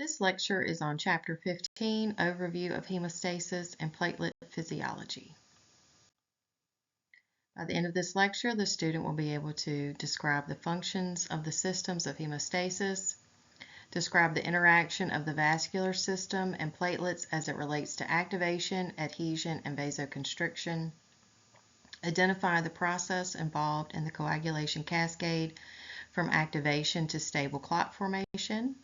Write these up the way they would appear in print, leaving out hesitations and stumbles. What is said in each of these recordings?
This lecture is on Chapter 15, Overview of Hemostasis and Platelet Physiology. By the end of this lecture, the student will be able to describe the functions of the systems of hemostasis, describe the interaction of the vascular system and platelets as it relates to activation, adhesion, and vasoconstriction, identify the process involved in the coagulation cascade from activation to stable clot formation,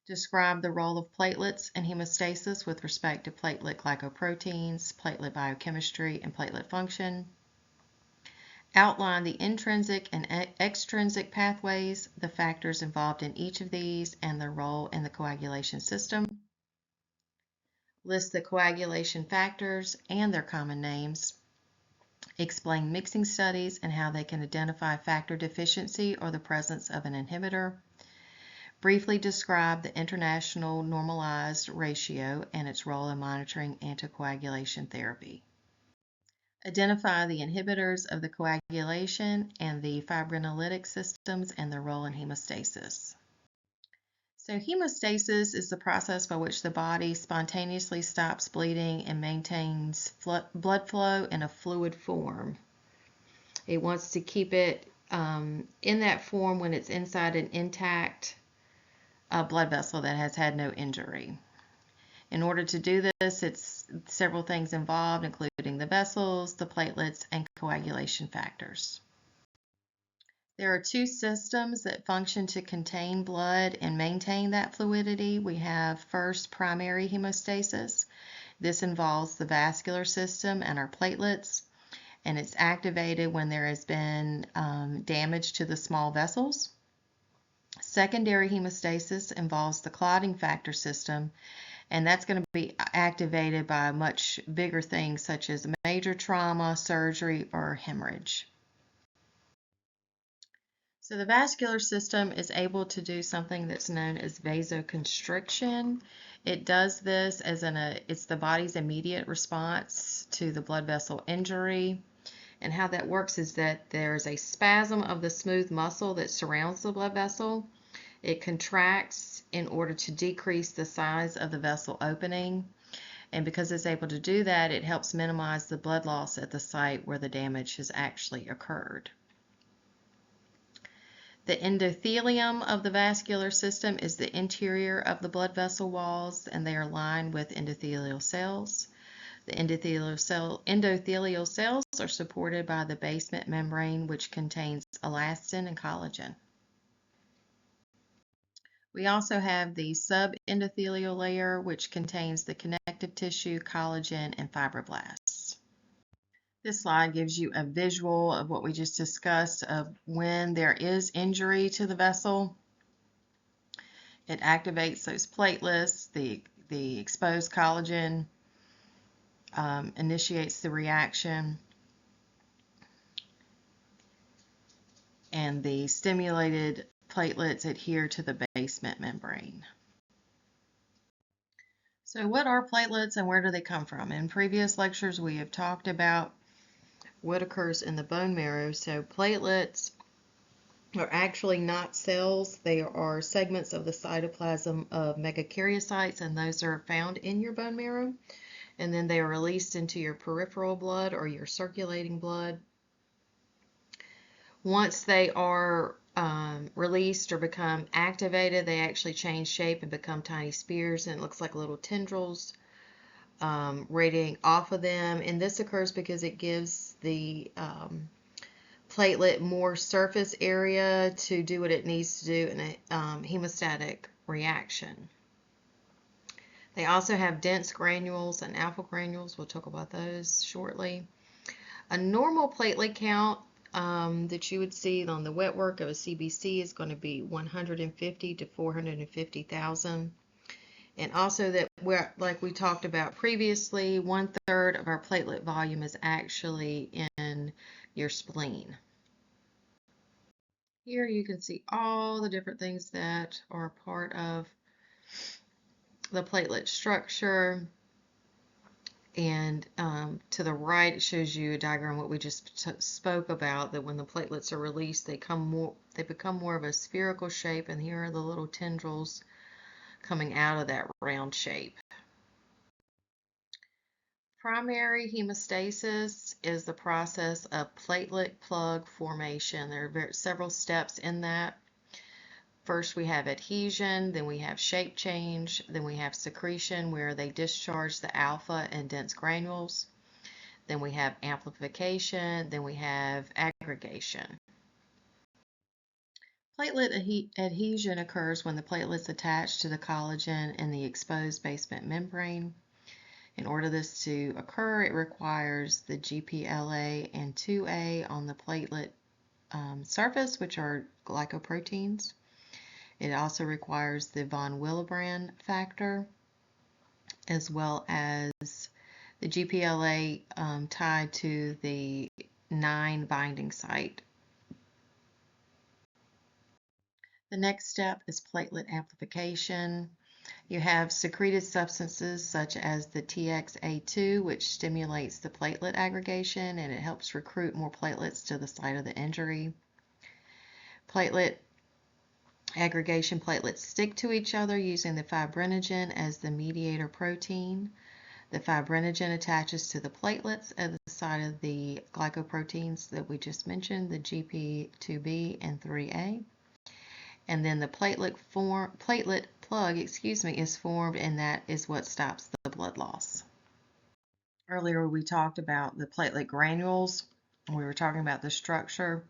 describe the role of platelets in hemostasis with respect to platelet glycoproteins, platelet biochemistry, and platelet function. Outline the intrinsic and extrinsic pathways, the factors involved in each of these, and their role in the coagulation system. List the coagulation factors and their common names. Explain mixing studies and how they can identify factor deficiency or the presence of an inhibitor. Briefly describe the international normalized ratio and its role in monitoring anticoagulation therapy. Identify the inhibitors of the coagulation and the fibrinolytic systems and their role in hemostasis. So hemostasis is the process by which the body spontaneously stops bleeding and maintains blood flow in a fluid form. It wants to keep it in that form when it's inside an intact blood vessel that has had no injury. In order to do this, it's several things involved, including the vessels, the platelets, and coagulation factors. There are two systems that function to contain blood and maintain that fluidity. We have first primary hemostasis. This involves the vascular system and our platelets, and it's activated when there has been damage to the small vessels. Secondary hemostasis involves the clotting factor system, and that's going to be activated by much bigger things such as major trauma, surgery, or hemorrhage. So the vascular system is able to do something that's known as vasoconstriction. It does this as it's the body's immediate response to the blood vessel injury. And how that works is that there's a spasm of the smooth muscle that surrounds the blood vessel. It contracts in order to decrease the size of the vessel opening. And because it's able to do that, it helps minimize the blood loss at the site where the damage has actually occurred. The endothelium of the vascular system is the interior of the blood vessel walls, and they are lined with endothelial cells. The endothelial cells are supported by the basement membrane, which contains elastin and collagen. We also have the subendothelial layer, which contains the connective tissue, collagen, and fibroblasts. This slide gives you a visual of what we just discussed of when there is injury to the vessel. It activates those platelets, the exposed collagen initiates the reaction, and the stimulated platelets adhere to the basement membrane. So what are platelets and where do they come from? In previous lectures we have talked about what occurs in the bone marrow. So platelets are actually not cells. They are segments of the cytoplasm of megakaryocytes, and those are found in your bone marrow. And then they are released into your peripheral blood or your circulating blood. Once they are released or become activated, they actually change shape and become tiny spears, and it looks like little tendrils radiating off of them. And this occurs because it gives the platelet more surface area to do what it needs to do in a hemostatic reaction. They also have dense granules and alpha granules. We'll talk about those shortly. A normal platelet count that you would see on the wet work of a CBC is going to be 150 to 450,000. And also that, like we talked about previously, 1/3 of our platelet volume is actually in your spleen. Here you can see all the different things that are part of the platelet structure. And to the right, it shows you a diagram what we just spoke about, that when the platelets are released, they become more of a spherical shape, and here are the little tendrils coming out of that round shape. Primary hemostasis is the process of platelet plug formation. There are several steps in that. First we have adhesion, then we have shape change, then we have secretion where they discharge the alpha and dense granules. Then we have amplification, then we have aggregation. Platelet adhesion occurs when the platelets attach to the collagen in the exposed basement membrane. In order this to occur, it requires the GPLA and 2A on the platelet surface, which are glycoproteins. It also requires the von Willebrand factor, as well as the GPLA tied to the 9 binding site. The next step is platelet amplification. You have secreted substances such as the TXA2, which stimulates the platelet aggregation, and it helps recruit more platelets to the site of the injury. Platelet aggregation, platelets stick to each other using the fibrinogen as the mediator protein. The fibrinogen attaches to the platelets at the site of the glycoproteins that we just mentioned, the GP2B and 3A. And then the platelet plug, is formed, and that is what stops the blood loss. Earlier we talked about the platelet granules. We were talking about the structure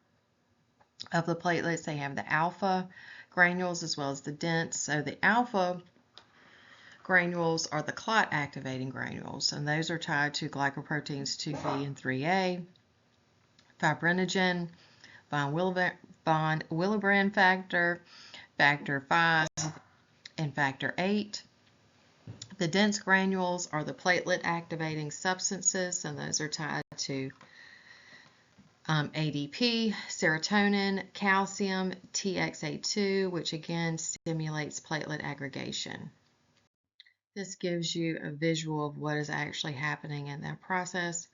of the platelets. They have the alpha granules as well as the dense. So the alpha granules are the clot activating granules, and those are tied to glycoproteins 2B and 3A, fibrinogen, von Willebrand factor, factor 5, and factor 8. The dense granules are the platelet activating substances, and those are tied to ADP, serotonin, calcium, TXA2, which again stimulates platelet aggregation. This gives you a visual of what is actually happening in that process.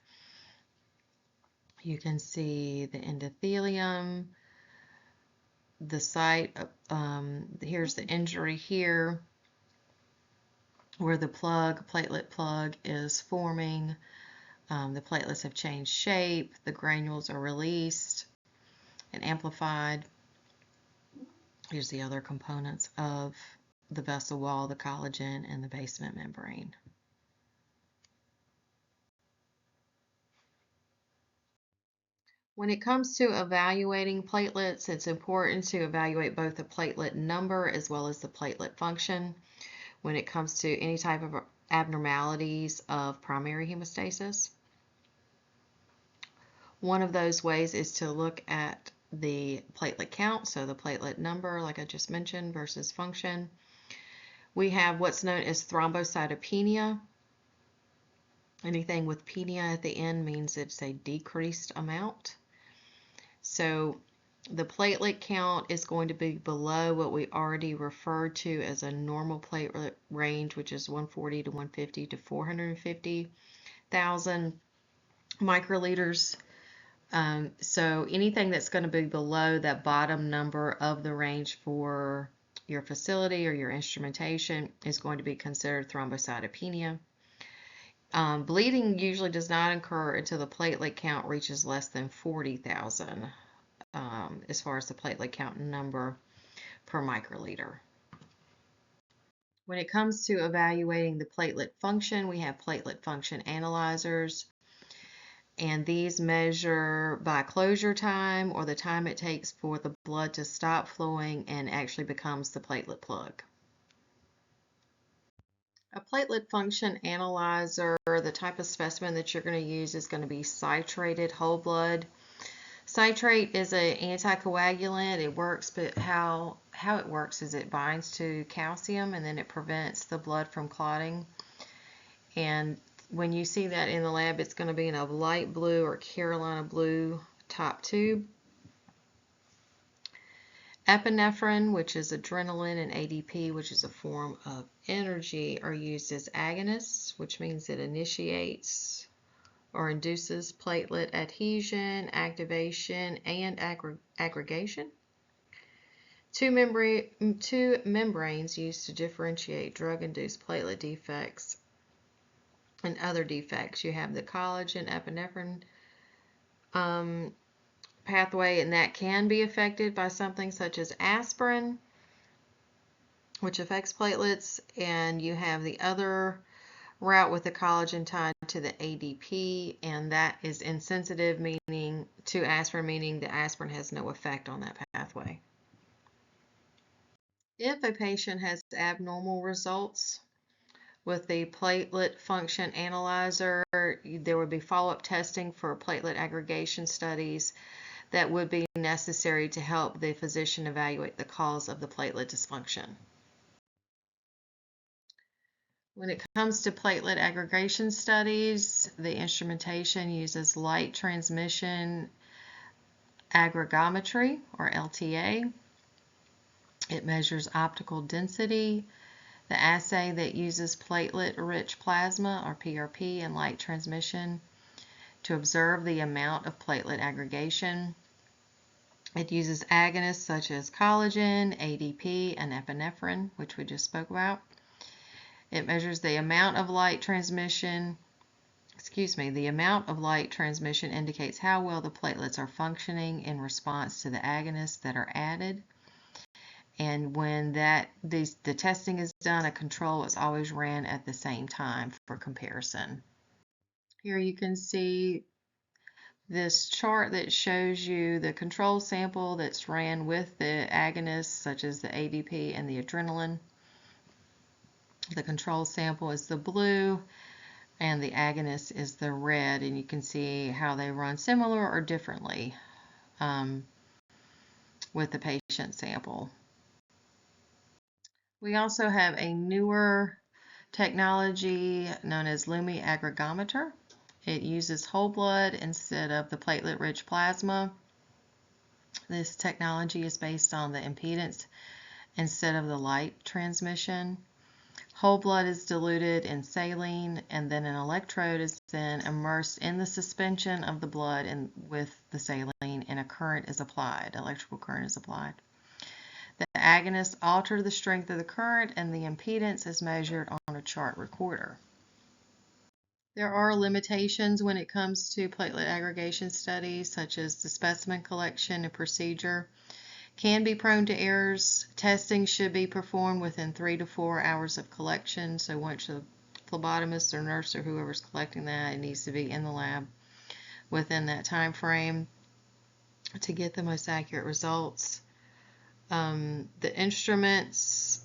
You can see the endothelium, the site, here's the injury here, where the platelet plug is forming. The platelets have changed shape, the granules are released and amplified. Here's the other components of the vessel wall, the collagen, and the basement membrane. When it comes to evaluating platelets, it's important to evaluate both the platelet number as well as the platelet function when it comes to any type of abnormalities of primary hemostasis. One of those ways is to look at the platelet count, so the platelet number, like I just mentioned, versus function. We have what's known as thrombocytopenia. Anything with penia at the end means it's a decreased amount. So the platelet count is going to be below what we already referred to as a normal platelet range, which is 140 to 150 to 450,000 microliters. So anything that's going to be below that bottom number of the range for your facility or your instrumentation is going to be considered thrombocytopenia. Bleeding usually does not occur until the platelet count reaches less than 40,000 as far as the platelet count number per microliter. When it comes to evaluating the platelet function, we have platelet function analyzers, and these measure by closure time, or the time it takes for the blood to stop flowing and actually becomes the platelet plug. A platelet function analyzer, the type of specimen that you're going to use is going to be citrated whole blood. Citrate is an anticoagulant. It works, but how it works is it binds to calcium, and then it prevents the blood from clotting. And when you see that in the lab, it's going to be in a light blue or Carolina blue top tube. Epinephrine, which is adrenaline, and ADP, which is a form of energy, are used as agonists, which means it initiates or induces platelet adhesion, activation, and aggregation. Two membranes used to differentiate drug-induced platelet defects and other defects. You have the collagen epinephrine pathway, and that can be affected by something such as aspirin, which affects platelets, and you have the other route with the collagen tied to the ADP, and that is insensitive, meaning to aspirin, meaning the aspirin has no effect on that pathway. If a patient has abnormal results with the platelet function analyzer, there would be follow-up testing for platelet aggregation studies that would be necessary to help the physician evaluate the cause of the platelet dysfunction. When it comes to platelet aggregation studies, the instrumentation uses light transmission aggregometry, or LTA. It measures optical density. The assay that uses platelet-rich plasma, or PRP, and light transmission to observe the amount of platelet aggregation. It uses agonists such as collagen, ADP, and epinephrine, which we just spoke about. It measures the amount of light transmission. The amount of light transmission indicates how well the platelets are functioning in response to the agonists that are added. And when the testing is done, a control is always ran at the same time for comparison. Here you can see this chart that shows you the control sample that's ran with the agonists such as the ADP and the adrenaline. The control sample is the blue and the agonist is the red, and you can see how they run similar or differently with the patient sample. We also have a newer technology known as Lumi aggregometer. It uses whole blood instead of the platelet-rich plasma. This technology is based on the impedance instead of the light transmission. Whole blood is diluted in saline, and then an electrode is then immersed in the suspension of the blood and with the saline, and a current is applied, electrical current is applied. The agonists alter the strength of the current, and the impedance is measured on a chart recorder. There are limitations when it comes to platelet aggregation studies, such as the specimen collection and procedure can be prone to errors. Testing should be performed within 3 to 4 hours of collection. So once the phlebotomist or nurse or whoever's collecting that, it needs to be in the lab within that time frame to get the most accurate results. The instruments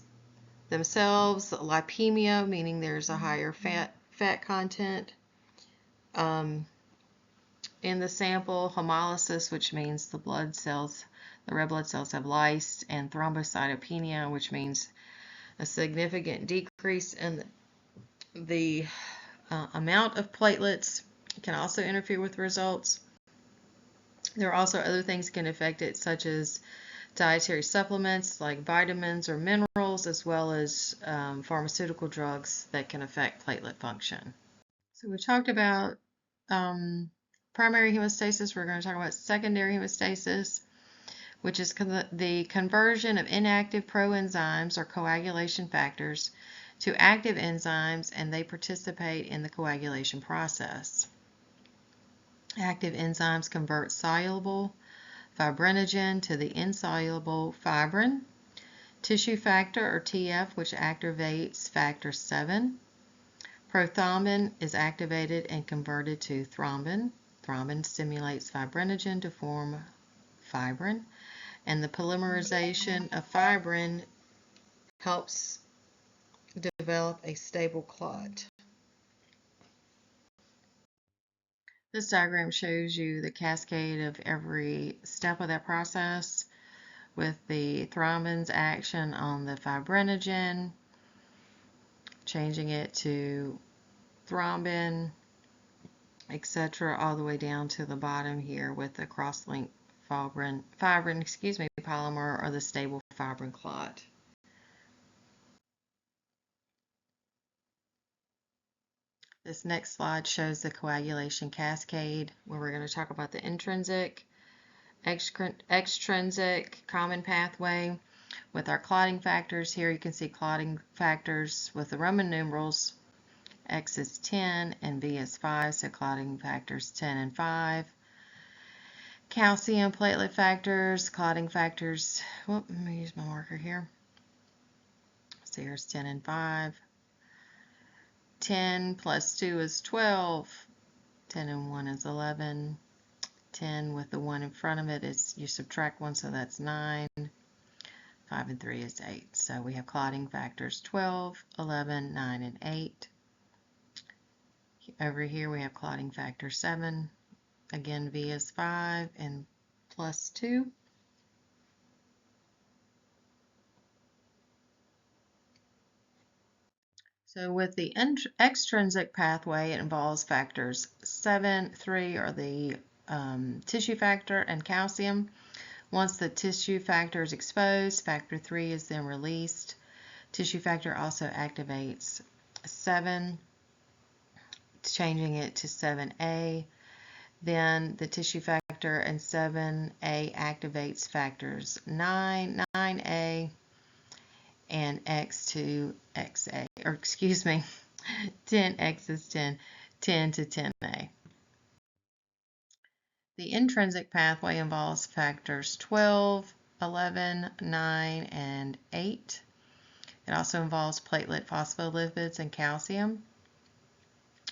themselves, lipemia, meaning there's a higher fat content in the sample, hemolysis, which means the red blood cells have lysed, and thrombocytopenia, which means a significant decrease in the amount of platelets, can also interfere with results. There are also other things that can affect it, such as dietary supplements like vitamins or minerals, as well as pharmaceutical drugs that can affect platelet function. So we talked about primary hemostasis. We're going to talk about secondary hemostasis, which is the conversion of inactive proenzymes or coagulation factors to active enzymes, and they participate in the coagulation process. Active enzymes convert soluble fibrinogen to the insoluble fibrin, tissue factor or TF, which activates factor 7. Prothrombin is activated and converted to thrombin. Thrombin stimulates fibrinogen to form fibrin, and the polymerization of fibrin helps develop a stable clot. This diagram shows you the cascade of every step of that process, with the thrombin's action on the fibrinogen, changing it to thrombin, etc., all the way down to the bottom here with the cross-linked fibrin polymer or the stable fibrin clot. This next slide shows the coagulation cascade, where we're going to talk about the intrinsic, extrinsic common pathway with our clotting factors. Here you can see clotting factors with the Roman numerals. X is 10 and V is 5, so clotting factors 10 and 5. Calcium platelet factors, clotting factors, let me use my marker here. So here's 10 and 5. 10 plus 2 is 12. 10 and 1 is 11. 10 with the 1 in front of it is, you subtract 1, so that's 9. 5 and 3 is 8. So we have clotting factors 12, 11, 9, and 8. Over here we have clotting factor 7. Again, V is 5 and plus 2. So with the extrinsic pathway, it involves factors 7, 3 are the tissue factor and calcium. Once the tissue factor is exposed, factor 3 is then released. Tissue factor also activates 7, changing it to 7A. Then the tissue factor and 7A activates factors 9, 9A, and X to XA, or excuse me, 10X is 10, 10 to 10A. The intrinsic pathway involves factors 12, 11, 9, and 8. It also involves platelet phospholipids and calcium.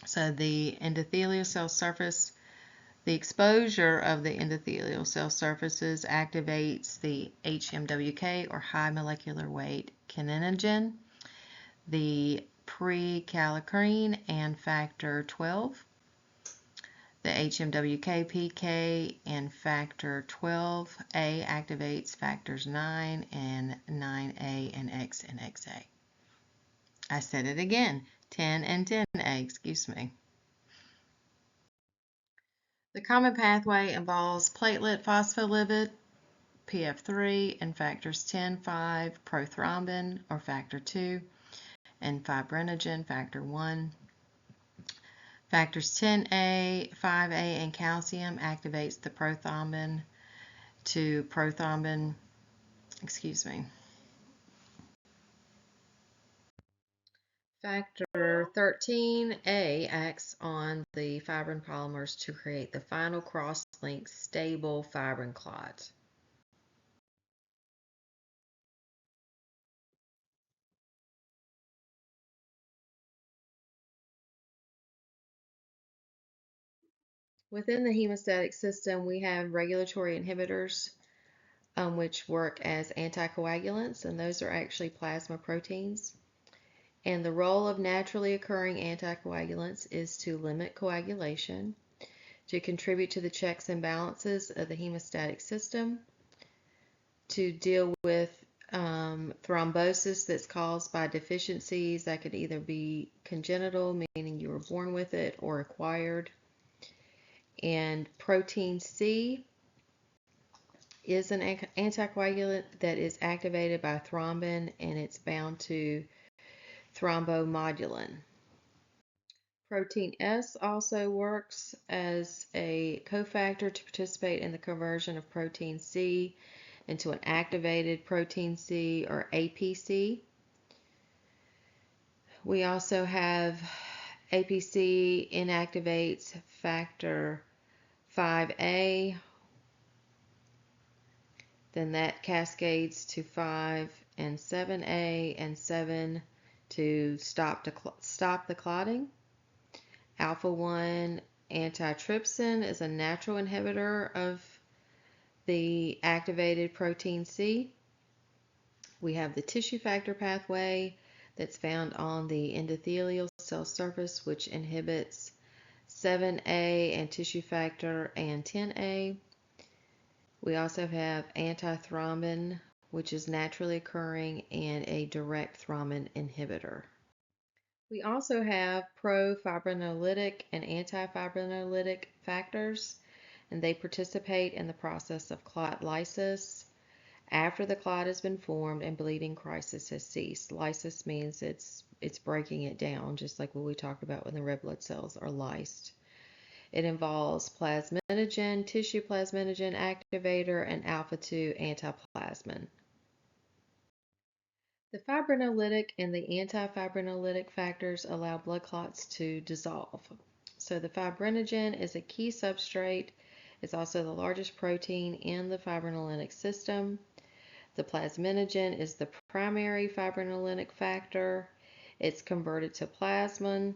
So the endothelial cell surface, the exposure of the endothelial cell surfaces activates the HMWK, or high molecular weight kininogen, the prekallikrein, and factor 12. The HMWK, PK, and factor 12A activates factors 9 and 9A and X and XA. I said it again, 10 and 10A, excuse me. The common pathway involves platelet phospholipid, PF3, and factors 10, 5, prothrombin, or factor 2, and fibrinogen, factor 1. Factors 10A, 5A, and calcium activates the prothrombin to prothrombin, Factor 13A acts on the fibrin polymers to create the final cross-linked stable fibrin clot. Within the hemostatic system, we have regulatory inhibitors, which work as anticoagulants, and those are actually plasma proteins. And the role of naturally occurring anticoagulants is to limit coagulation, to contribute to the checks and balances of the hemostatic system, to deal with thrombosis that's caused by deficiencies that could either be congenital, meaning you were born with it, or acquired. And protein C is an anticoagulant that is activated by thrombin, and it's bound to thrombomodulin. Protein S also works as a cofactor to participate in the conversion of protein C into an activated protein C, or APC. We also have APC inactivates factor 5A, then that cascades to 5 and 7A and 7 to stop the clotting. Alpha-1 antitrypsin is a natural inhibitor of the activated protein C. We have the tissue factor pathway that's found on the endothelial cell surface, which inhibits 7A and tissue factor and 10A. We also have antithrombin, which is naturally occurring, and a direct thrombin inhibitor. We also have pro-fibrinolytic and anti-fibrinolytic factors, and they participate in the process of clot lysis. after the clot has been formed and bleeding crisis has ceased. Lysis means it's breaking it down, just like what we talked about when the red blood cells are lysed. It involves plasminogen, tissue plasminogen activator, and alpha-2 antiplasmin. The fibrinolytic and the antifibrinolytic factors allow blood clots to dissolve. So the fibrinogen is a key substrate. It's also the largest protein in the fibrinolytic system. The plasminogen is the primary fibrinolytic factor. It's converted to plasmin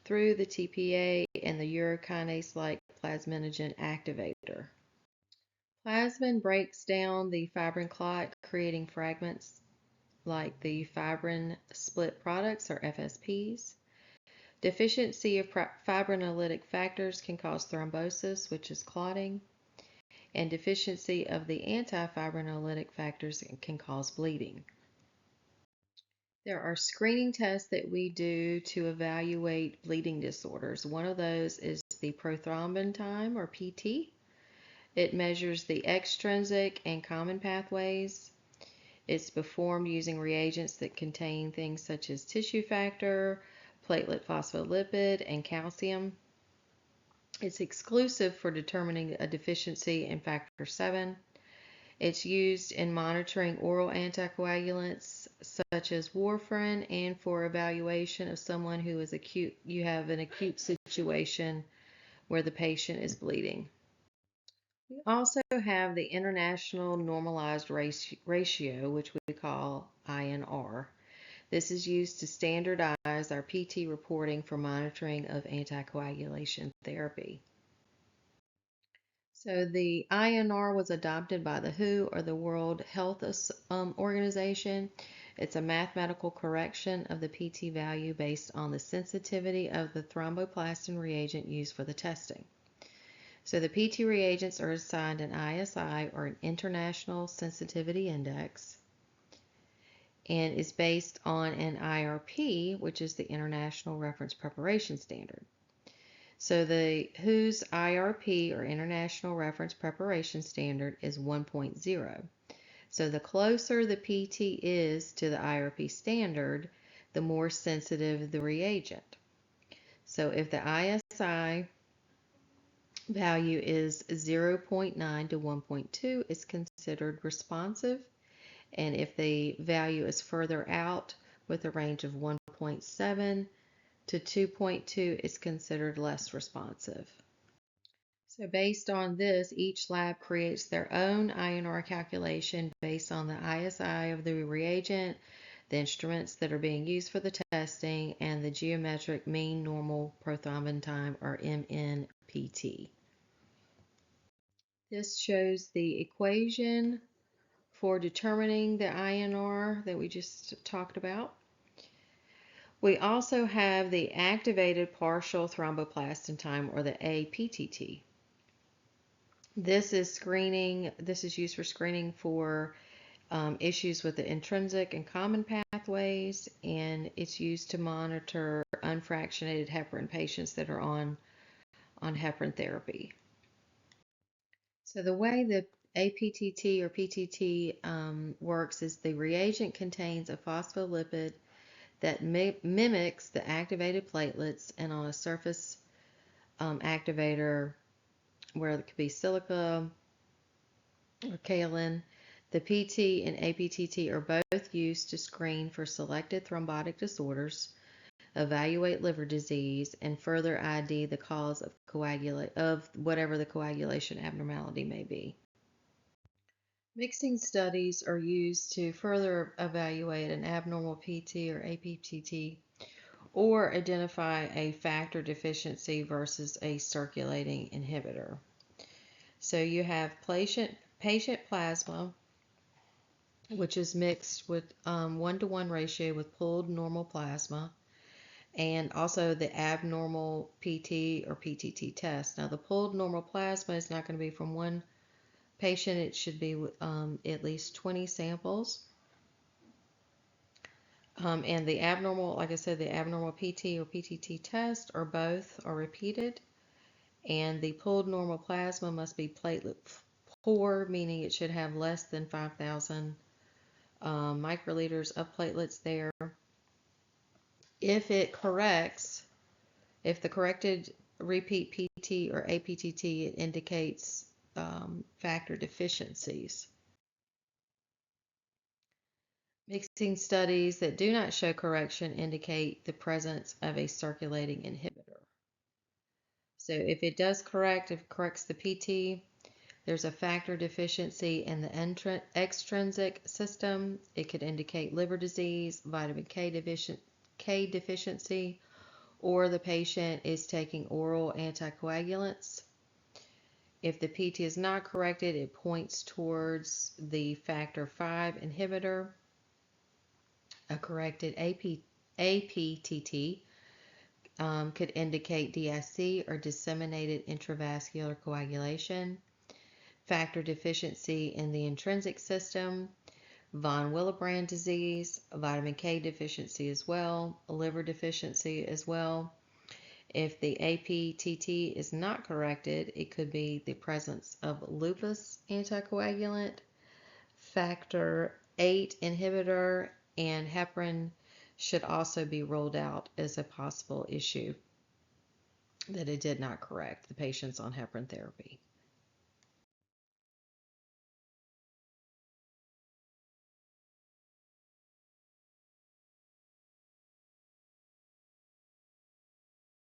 through the TPA and the urokinase-like plasminogen activator. Plasmin breaks down the fibrin clot, creating fragments like the fibrin split products or FSPs. Deficiency of fibrinolytic factors can cause thrombosis, which is clotting, and deficiency of the antifibrinolytic factors can cause bleeding. There are screening tests that we do to evaluate bleeding disorders. One of those is the prothrombin time, or PT. It measures the extrinsic and common pathways. It's performed using reagents that contain things such as tissue factor, platelet phospholipid, and calcium. It's exclusive for determining a deficiency in factor VII. It's used in monitoring oral anticoagulants such as warfarin and for evaluation of someone who is you have an acute situation where the patient is bleeding. We also have the International Normalized Ratio, which we call INR. This is used to standardize our PT reporting for monitoring of anticoagulation therapy. So the INR was adopted by the WHO, or the World Health Organization. It's a mathematical correction of the PT value based on the sensitivity of the thromboplastin reagent used for the testing. So the PT reagents are assigned an ISI, or an International Sensitivity Index, and is based on an IRP, which is the International Reference Preparation Standard. So the WHO's IRP, or International Reference Preparation Standard, is 1.0. So the closer the PT is to the IRP standard, the more sensitive the reagent. So if the ISI value is 0.9 to 1.2, it's considered responsive. And if the value is further out with a range of 1.7 to 2.2, it's considered less responsive. So based on this, each lab creates their own INR calculation based on the ISI of the reagent, the instruments that are being used for the testing, and the geometric mean normal prothrombin time, or MNPT. This shows the equation for determining the INR that we just talked about. We also have the activated partial thromboplastin time, or the APTT. This is used for screening for issues with the intrinsic and common pathways, and it's used to monitor unfractionated heparin patients that are on heparin therapy. So the way the APTT or PTT works is the reagent contains a phospholipid that mimics the activated platelets, and on a surface activator where it could be silica or kaolin. The PT and APTT are both used to screen for selected thrombotic disorders, evaluate liver disease, and further ID the cause of whatever the coagulation abnormality may be. Mixing studies are used to further evaluate an abnormal PT or APTT, or identify a factor deficiency versus a circulating inhibitor. So you have patient plasma, which is mixed with 1-to-1 ratio with pooled normal plasma, and also the abnormal PT or PTT test. Now the pooled normal plasma is not going to be from one patient. It should be at least 20 samples. And the abnormal, like I said, the abnormal PT or PTT test, or both, are repeated. And the pooled normal plasma must be poor, meaning it should have less than 5,000 microliters of platelets there. If it corrects, if the corrected repeat PT or APTT, it indicates factor deficiencies. Mixing studies that do not show correction indicate the presence of a circulating inhibitor. So if it does correct, if it corrects the PT, there's a factor deficiency in the extrinsic system. It could indicate liver disease, vitamin K deficiency, or the patient is taking oral anticoagulants. If the PT is not corrected, it points towards the factor V inhibitor. A corrected APTT could indicate DIC or disseminated intravascular coagulation, factor deficiency in the intrinsic system, von Willebrand disease, vitamin K deficiency as well, liver deficiency as well. If the APTT is not corrected, it could be the presence of lupus anticoagulant, factor VIII inhibitor, and heparin should also be ruled out as a possible issue that it did not correct the patients on heparin therapy.